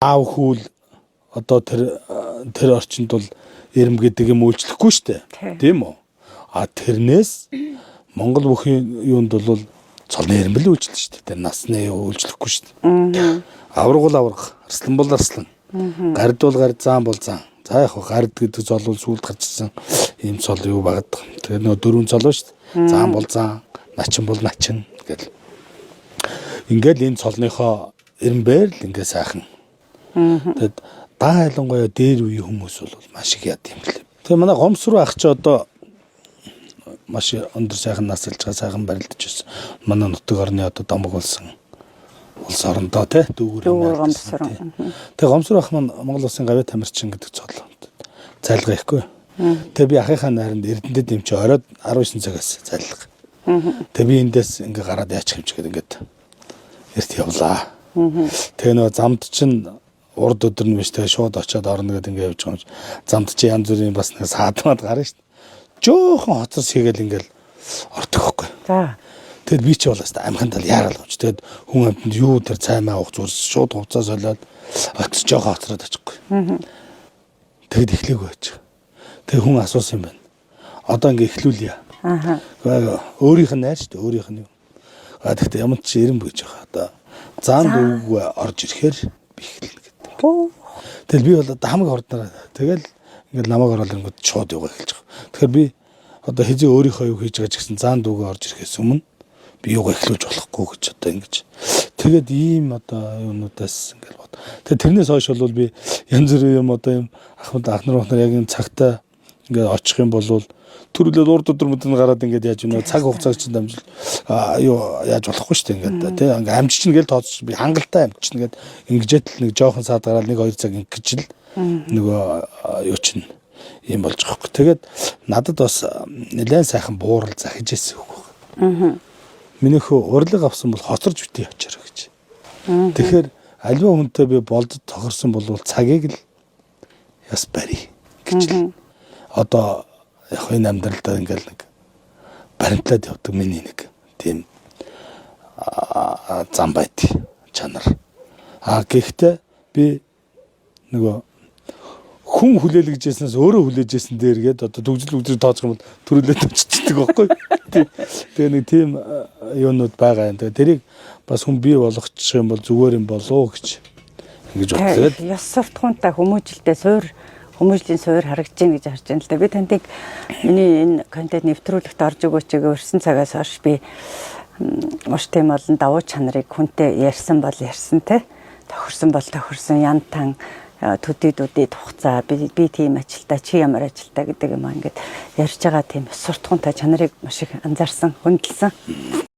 аав хүүл одоо тэр орчинд бол эрэм гэдэг юм үйлчлэхгүй шүү дээ. Тийм үү? Тэрнээс Монгол бүхийн юунд бол цолны эрэм л үйлчлэн шүү дээ. Тэр насны үйлчлэхгүй шүү дээ. Авраг бол авраг, арслан бол арслан. Гард бол гард, зам бол зам. За яг гард гэдэг цол бол сүлд гарч ирсэн ийм цол юу багт. Тэр нөө дөрвөн цол шүү дээ. Зам бол зам, начин бол начин гэл. Ингээл энэ цолныхоо эрэмбээр л ингээ сайхан. Тэгэд даа хайлангуяа дээр үе хүмүүс бол маш их яд юм лээ. Тэгээ манай гомс руу ах чи одоо маш өндөр сайхан насалж байгаа сайхан барилдаж байсан. Манай нутаг орны одоо домог болсон. Улс орондоо тий дүүгэр гомс руу. Тэгээ гомс руу ах маань Монгол улсын гавьяа тамирчин гэдэг цол. Зайлга ихгүй. Тэгээ би ахыхаа найранд Эрдэнэтэд дэмчи ороод 19 цагаас зайлга. Тэгээ би эндээс ингээ гараад яачих юм ч гэдэг ингээд эрт явлаа. Тэгээ нөгөө замд чинь урд өдөр нь биш тэгээ шууд очиод орно гэдэг ингээ явж байгаа юм. Замд чи янз бүрийн бас нэг саадмаад гарна шүү дээ. Жooхон хоцор хийгээл ингээл ордог хөхгүй. За. Тэгэд би чи болоос амханд л яарал авч. Тэгэд хүн амтнд юу тэр цаймаа уух зүрс шууд хувцас солиод очиж жоохон хоцроод очихгүй. Тэгэд эхлэегүй байж. Тэгээ хүн асуусан юм байна. Одоо ингээ эхлүүлье. Өөрийнх нь найр шүү дээ. Өөрийнх нь юу. Тэгэхдээ ямар ч эрэм бийж байгаа. Одоо заан дүүг орж ирэхээр би эхэлнэ гэдэг. Тэгэл би бол одоо хамаг хорднараа. Тэгэл ингээл намайг ороод ирэнгүүт шууд яваа эхэлж байгаа. Тэгэхээр би одоо хэзээ өөрийнхөө юу хийж байгаа ч гэсэн заан дүүгээ орж ирэхээс өмнө би юугаа эхлүүлж болохгүй гэж одоо ингэж. Тэгээд ийм одоо юунуудаас ингээл бод. Тэгээд тэрнээс хойш бол би янз бүрийн юм одоо юм ахнар яг энэ цагтаа ингээд очих юм бол төрөлөд урд өдөр мэдэнд гараад ингээд яаж өнөө цаг хугацааг чинь дамжуул юу яаж болохгүй шүү дээ ингээд тий ингээд амжиж гээл тооцож би хангалттай амжиж ингээд ингэжэт л нэг жоохон саад гараад 1-2 цаг ингэж л нөгөө юу чинь юм болж байгаа хөөх. Тэгээд надад бас нэлээд сайхан буурал захиж ирсэн хөөх. Минийхөө урлаг авсан бол хоцорж битээ явчаарай гэж. Тэгэхээр альва хүнтэй би болдод тохирсон бол цагийг л яс барь гэж л. Одоо яг энэ амьдралдаа ингээл нэг баримтлаад явдаг миний нэг тийм зам байт чанар. Гэхдээ би нөгөө хүн хүлээлгэжсэнээс өөрөө хүлээжсэн дээр гээд одоо төгжил тооцох юм бол төрөлөд оччихдаг байхгүй. Тэгээ нэг тийм юунууд байгаа юм. Тэгээ тэрийг бас хүн бий болгочих юм бол зүгээр юм болоо гэж ингэж бодлоо. Яс суртахуунтай хүмүүжлэлтэй хүмүүжлийн суур харагдаж байна гэж харж байна л да. Би таныг миний энэ контент нэвтрүүлэгт орж өгөөч гэгээ өрсөн цагаас хойш би маш тийм олон давуу чанарыг хүнтэй ярьсан бол ярьсан те. Тохирсон бол тохирсон янтан төдийдүүдийн хугацаа би тийм ажилтаа чи ямар ажилтаа гэдэг юм аа ингээд ярьж байгаа тийм суртахуунтай чанарыг маш их анзаарсан, хөндлөсөн.